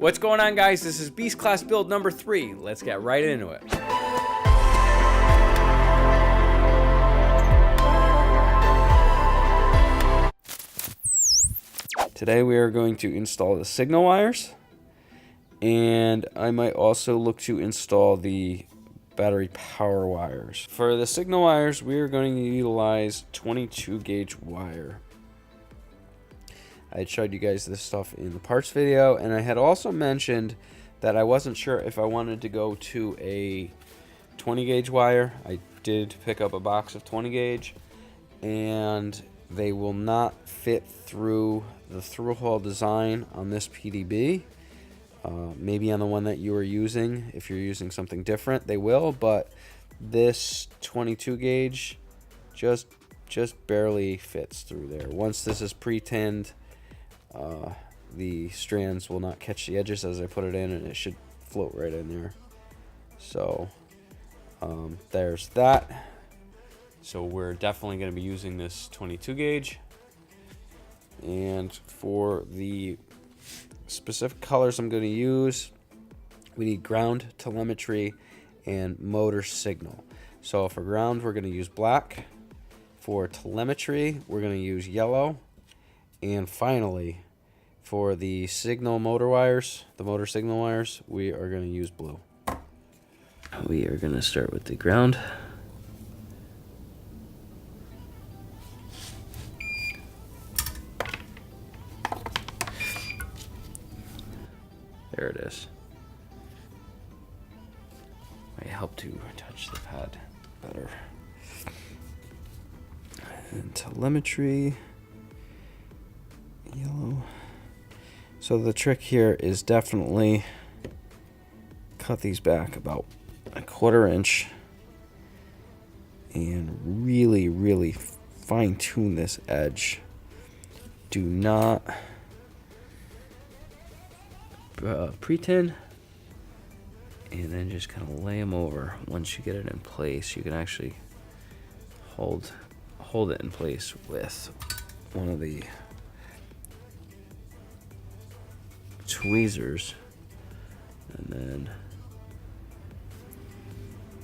What's going on, guys? This is Beast Class build number 3. Let's get right into it. Today we are going to install the signal wires, and I might also look to install the battery power wires. For the signal wires, we are going to utilize 22 gauge wire. I had showed you guys this stuff in the parts video, and I had also mentioned that I wasn't sure if I wanted to go to a 20 gauge wire. I did pick up a box of 20 gauge, and they will not fit through the through-hole design on this PDB. Maybe on the one that you are using, if you're using something different, they will, but this 22 gauge just barely fits through there. Once this is pre-tinned, the strands will not catch the edges as I put it in, and it should float right in there. So there's that. So we're definitely going to be using this 22 gauge. And for the specific colors I'm going to use, we need ground, telemetry, and motor signal. So for ground, we're going to use black. For telemetry, we're going to use yellow. And finally, for the signal motor wires, the motor signal wires, we are going to use blue. We are going to start with the ground. There it is. Might help to touch the pad better. And telemetry, yellow. So the trick here is definitely cut these back about a 1/4 inch and really fine tune this edge. Do not pre-tin, and then just kind of lay them over. Once you get it in place, you can actually hold it in place with one of the tweezers, and then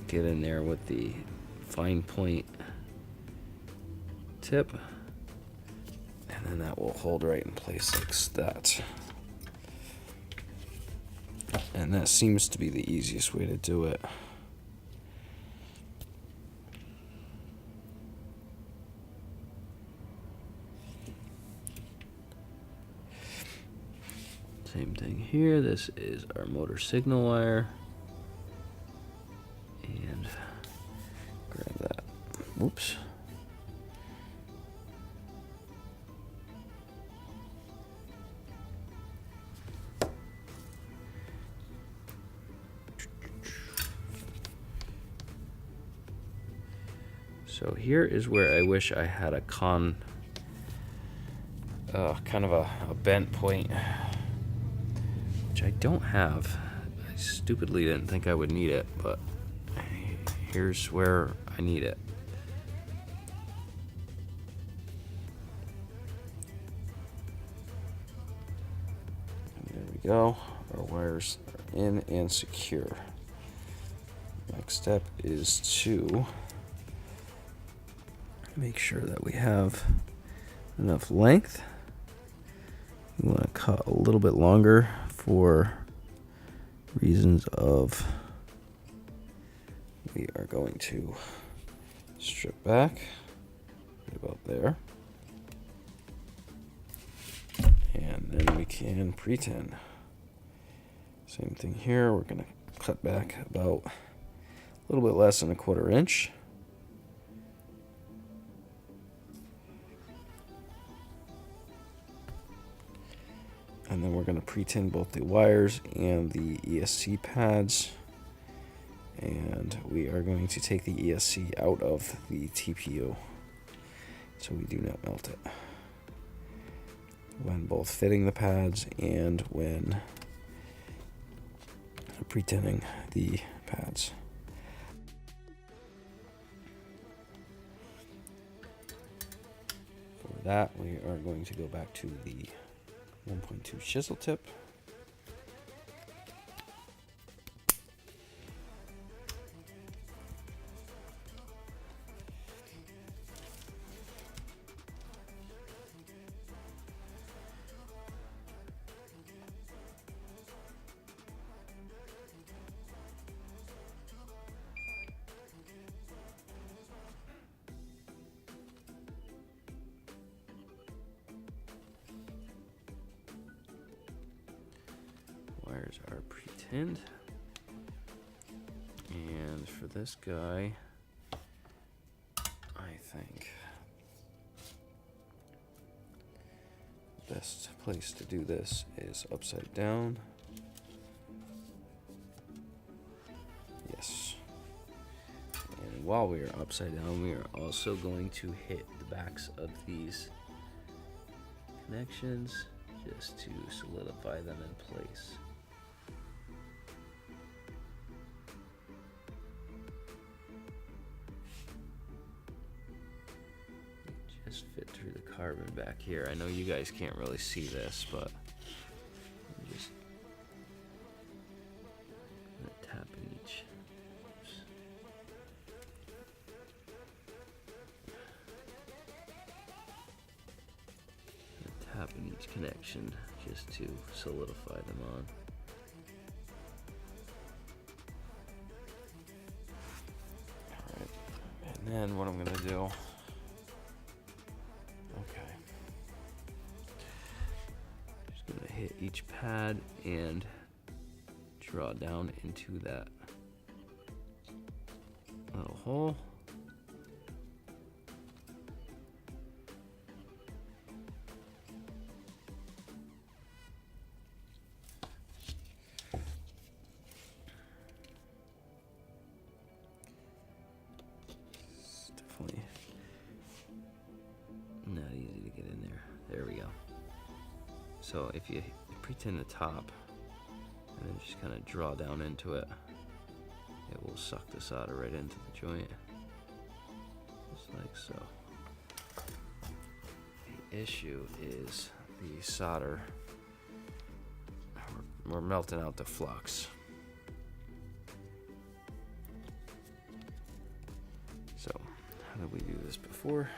get in there with the fine point tip, and then that will hold right in place like that. And that seems to be the easiest way to do it. Same thing here. This is our motor signal wire. And grab that. Oops. So here is where I wish I had a kind of a bent point, which I don't have. I stupidly didn't think I would need it, but here's where I need it. There we go. Our wires are in and secure. Next step is to make sure that we have enough length. We want to cut a little bit longer for reasons of we are going to strip back right about there, and then we can pre-tin. Same thing here. We're going to cut back about a little bit less than a 1/4 inch. And then we're going to pre-tin both the wires and the ESC pads. And we are going to take the ESC out of the TPU so we do not melt it when both fitting the pads and when pre-tinning the pads. For that, we are going to go back to the 1.2 chisel tip. wires are pre-tinned. And for this guy, I think the best place to do this is upside down. Yes. And while we are upside down, we are also going to hit the backs of these connections just to solidify them in place. Just fit through the carbon back here. I know you guys can't really see this, but I'm just gonna tap in each. Oops. Tap in each connection just to solidify them on. Alright, and then what I'm gonna do, just gonna hit each pad and draw down into that little hole. Not easy to get in there. There we go. So if you pretend the top and then just kind of draw down into it, it will suck the solder right into the joint. Just like so. The issue is the solder. We're melting out the flux. So how did we do this before?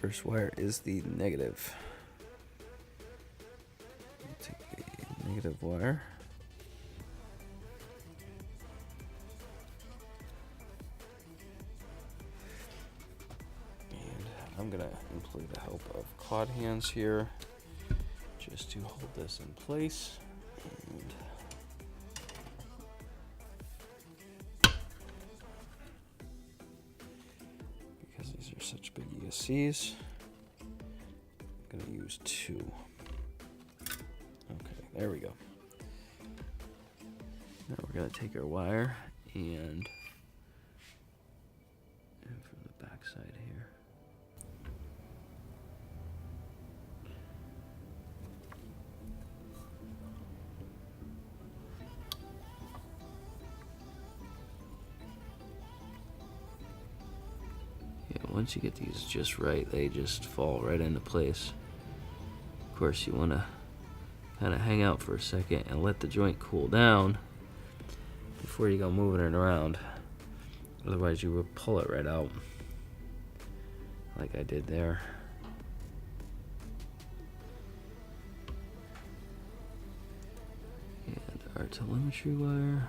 First wire is the negative. Take a negative wire. And I'm gonna employ the help of quad hands here just to hold this in place. And these are such big ESCs, I'm going to use 2. Okay, there we go. Now we're going to take our wire and from the back side here. Once you get these just right, they just fall right into place. Of course, you want to kind of hang out for a second and let the joint cool down before you go moving it around. Otherwise, you would pull it right out, like I did there. And our telemetry wire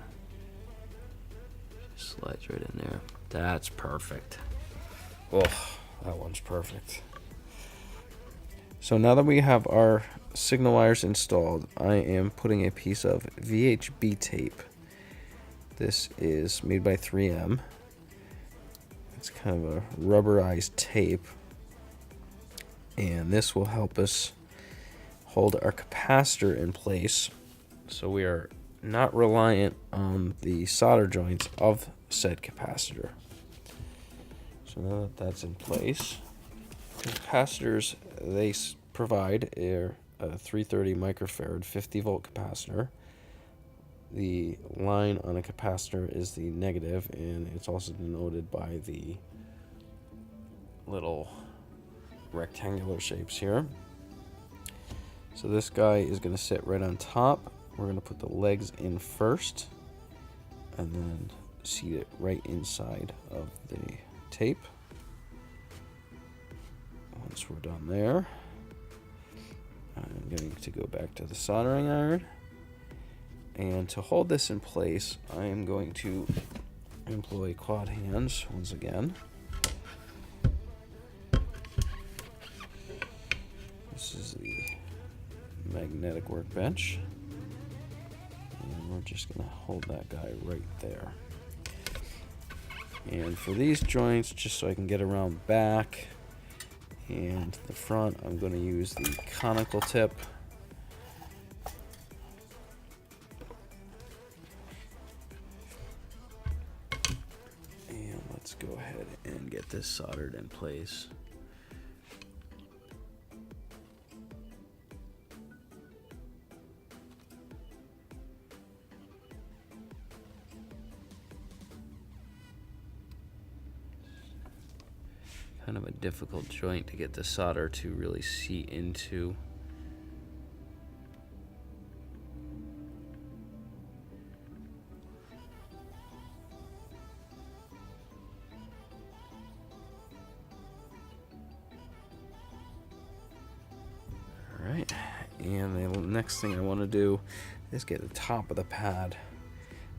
just slides right in there. That's perfect. Oh, that one's perfect. So now that we have our signal wires installed, I am putting a piece of VHB tape. This is made by 3M. It's kind of a rubberized tape. And this will help us hold our capacitor in place, so we are not reliant on the solder joints of said capacitor. So now that that's in place, capacitors they provide are a 330 microfarad 50 volt capacitor. The line on a capacitor is the negative, and it's also denoted by the little rectangular shapes here. So this guy is going to sit right on top. We're going to put the legs in first and then seat it right inside of the tape. Once we're done there, I'm going to go back to the soldering iron, and to hold this in place I am going to employ quad hands once again. This is the magnetic workbench. And we're just going to hold that guy right there. And for these joints, just so I can get around back and the front, I'm going to use the conical tip. And let's go ahead and get this soldered in place. Kind of a difficult joint to get the solder to really seat into. All right, and the next thing I want to do is get the top of the pad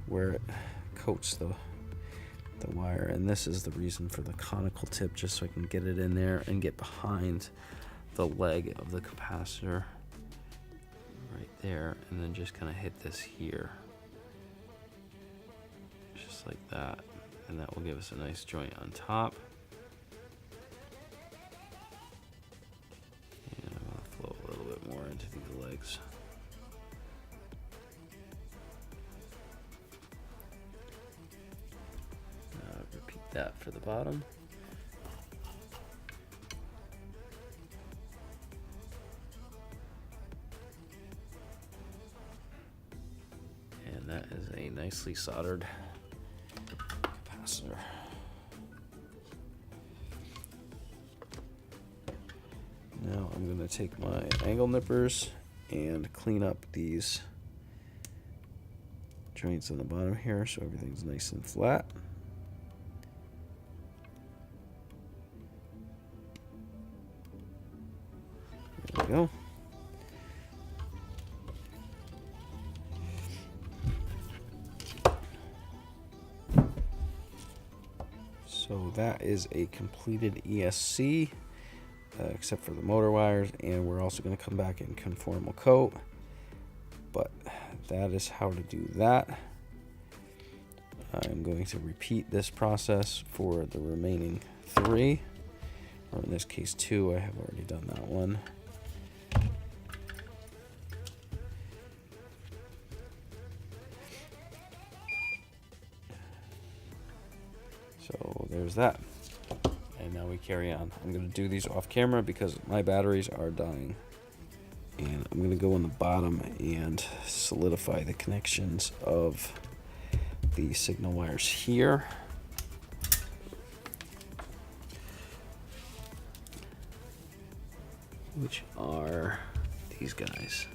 where it coats the wire, and this is the reason for the conical tip, just so I can get it in there and get behind the leg of the capacitor right there, and then just kind of hit this here just like that, and that will give us a nice joint on top. And I'm going to flow a little bit more into these legs. Repeat that for the bottom. And that is a nicely soldered capacitor. Now I'm going to take my angle nippers and clean up these joints on the bottom here so everything's nice and flat. There we go. So that is a completed ESC, except for the motor wires, and we're also going to come back and conformal coat. But that is how to do that. I'm going to repeat this process for the remaining 3, or in this case 2. I have already done that one. So there's that. And now we carry on. I'm going to do these off camera because my batteries are dying. And I'm going to go on the bottom and solidify the connections of the signal wires here. Which are these guys.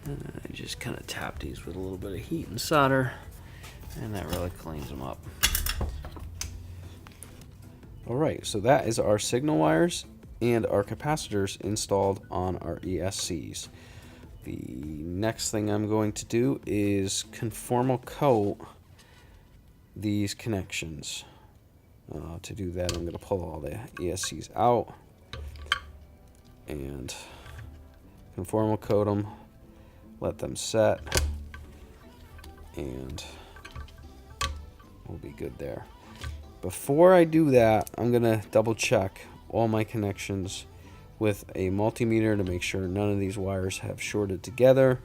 And I just kind of tap these with a little bit of heat and solder, and that really cleans them up. Alright, so that is our signal wires and our capacitors installed on our ESCs. The next thing I'm going to do is conformal coat these connections. To do that, I'm going to pull all the ESCs out and conformal coat them, let them set, and we'll be good there. Before I do that, I'm going to double check all my connections with a multimeter to make sure none of these wires have shorted together,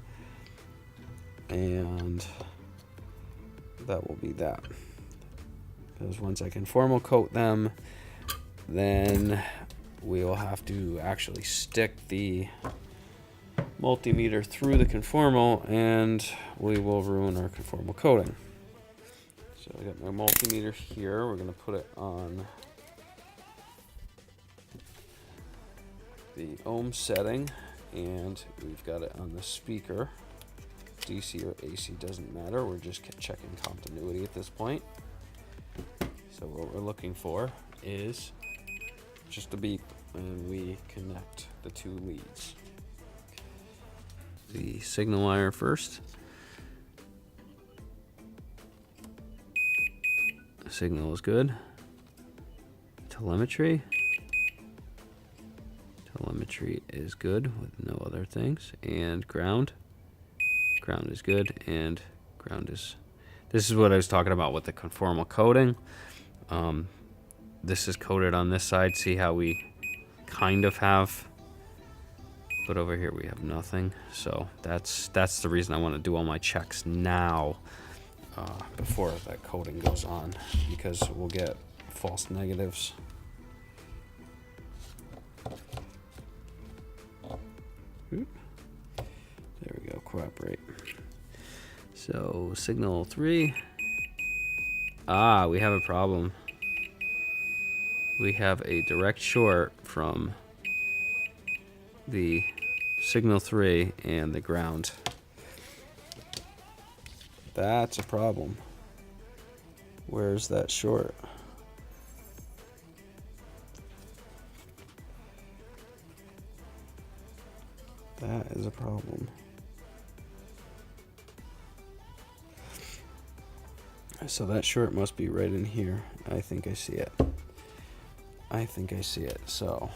and that will be that. Because once I conformal coat them, then we will have to actually stick the multimeter through the conformal, and we will ruin our conformal coating. So I got my multimeter here. We're going to put it on the ohm setting, and we've got it on the speaker. DC or AC doesn't matter. We're just checking continuity at this point. So what we're looking for is just a beep, and we connect the 2 leads. The signal wire first. Signal is good. Telemetry. Telemetry is good with no other things. And ground. Ground is good. And ground is... This is what I was talking about with the conformal coating. This is coated on this side. See how we kind of have... But over here we have nothing. So that's the reason I want to do all my checks now. Before that coating goes on, because we'll get false negatives. There we go, cooperate. So signal 3. We have a problem. We have a direct short from the signal 3 and the ground. That's a problem. Where's that short? That is a problem. So that short must be right in here. I think I see it. I think I see it. So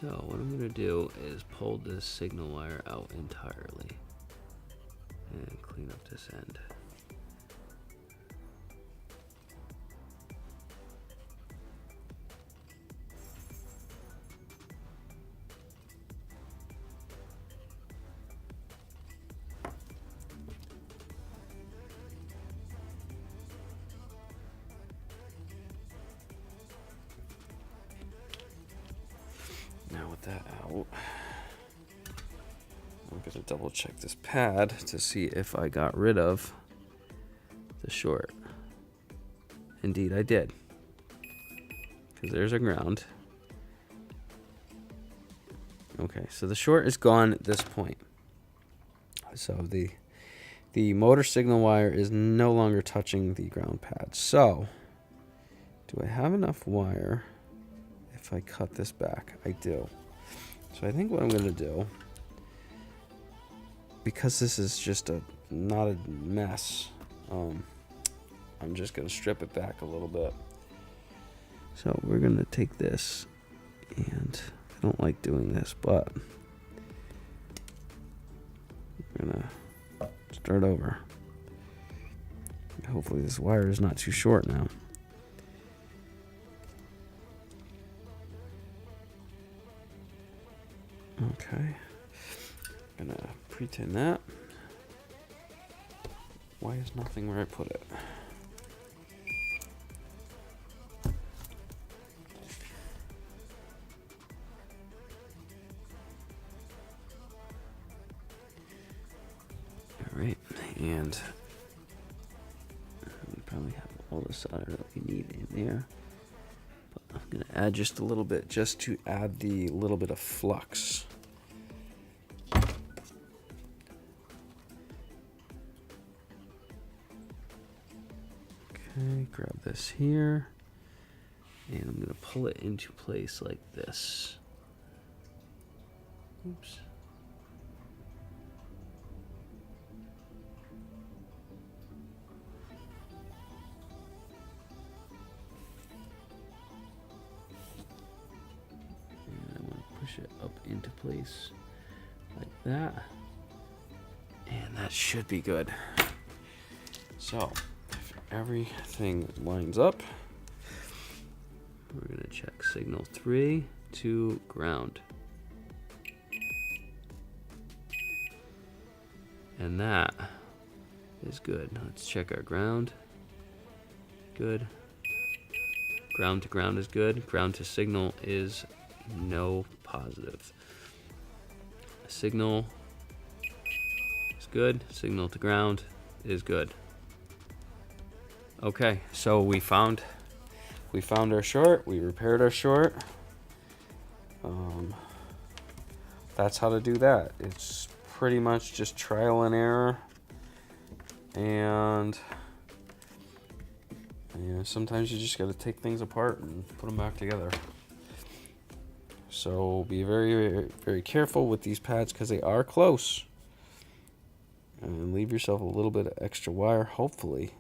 what I'm going to do is pull this signal wire out entirely and clean up this end. Now with that out, I'm going to double check this pad to see if I got rid of the short. Indeed I did, because there's our ground. Okay, so the short is gone at this point. So the motor signal wire is no longer touching the ground pad. So do I have enough wire? If I cut this back, I do. So I think what I'm going to do, because this is just not a mess, I'm just going to strip it back a little bit. So we're going to take this, and I don't like doing this, but we're going to start over. Hopefully this wire is not too short now. Okay, gonna pretend that. Why is nothing where I put it? All right, and we probably have all the solder that we need in there. But I'm gonna add just a little bit, just to add the little bit of flux. Okay, grab this here, and I'm going to pull it into place like this. Oops. And I want to push it up into place like that. And that should be good. So everything lines up. We're going to check signal 3 to ground. And that is good. Let's check our ground. Good. Ground to ground is good. Ground to signal is no positive. Signal is good. Signal to ground is good. Okay, so we found our short. We repaired our short. That's how to do that. It's pretty much just trial and error, and sometimes you just got to take things apart and put them back together. So be very, very, very careful with these pads because they are close, and leave yourself a little bit of extra wire. Hopefully.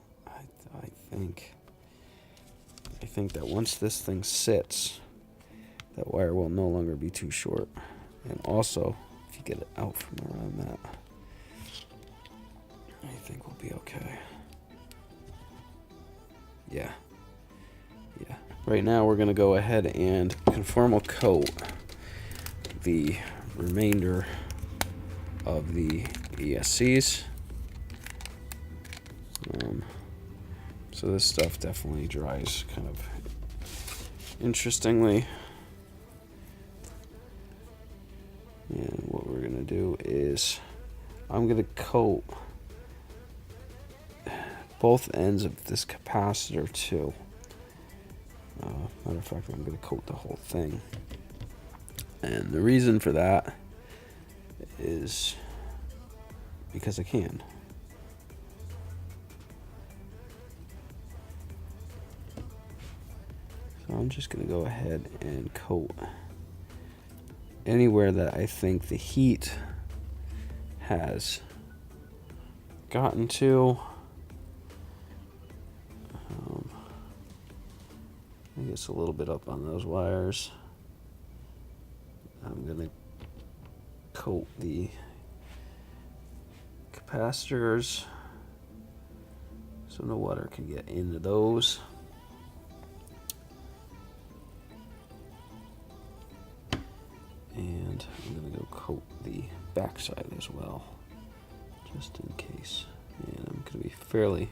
I think that once this thing sits that wire will no longer be too short. And also, if you get it out from around that, I think we'll be okay. Yeah. Right now we're gonna go ahead and conformal coat the remainder of the ESCs. So this stuff definitely dries kind of interestingly. And what we're gonna do is I'm gonna coat both ends of this capacitor too. Matter of fact, I'm gonna coat the whole thing. And the reason for that is because I can. So I'm just gonna go ahead and coat anywhere that I think the heat has gotten to. I guess a little bit up on those wires. I'm gonna coat the capacitors so no water can get into those. And I'm gonna go coat the backside as well, just in case. And I'm gonna be fairly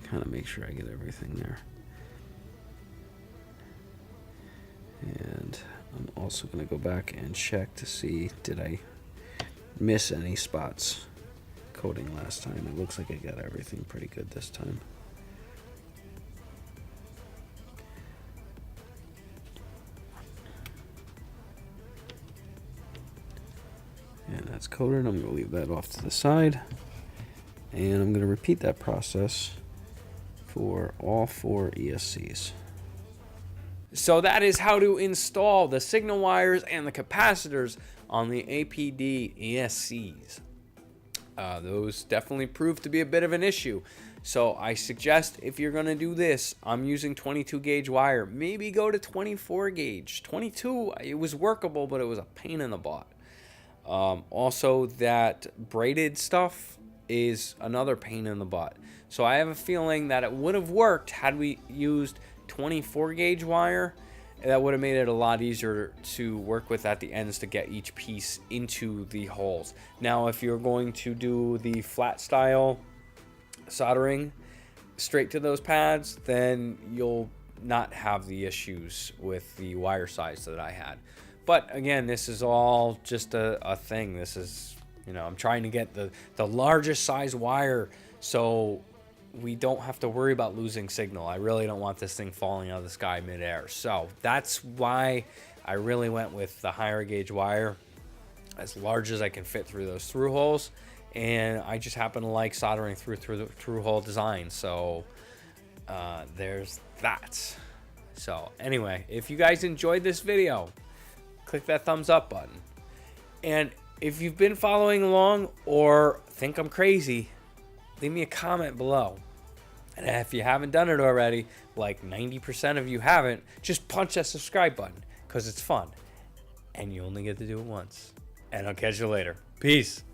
kind of make sure I get everything there. And I'm also going to go back and check to see, did I miss any spots coating last time? It looks like I got everything pretty good this time. And that's coated. I'm going to leave that off to the side. And I'm going to repeat that process for all 4 ESCs. So that is how to install the signal wires and the capacitors on the APD ESCs. Those definitely proved to be a bit of an issue. So I suggest if you're going to do this, I'm using 22 gauge wire. Maybe go to 24 gauge. 22, it was workable, but it was a pain in the butt. Also, that braided stuff is another pain in the butt. So I have a feeling that it would have worked had we used 24 gauge wire. That would have made it a lot easier to work with at the ends to get each piece into the holes. Now, if you're going to do the flat style soldering straight to those pads, then you'll not have the issues with the wire size that I had. But again, this is all just a thing. This is, you know, I'm trying to get the largest size wire so we don't have to worry about losing signal. I really don't want this thing falling out of the sky midair. So that's why I really went with the higher gauge wire, as large as I can fit through those through holes. And I just happen to like soldering through the through hole design. So there's that. So anyway, if you guys enjoyed this video, click that thumbs up button. And if you've been following along or think I'm crazy, leave me a comment below. And if you haven't done it already, like 90% of you haven't, just punch that subscribe button because it's fun. And you only get to do it once. And I'll catch you later. Peace.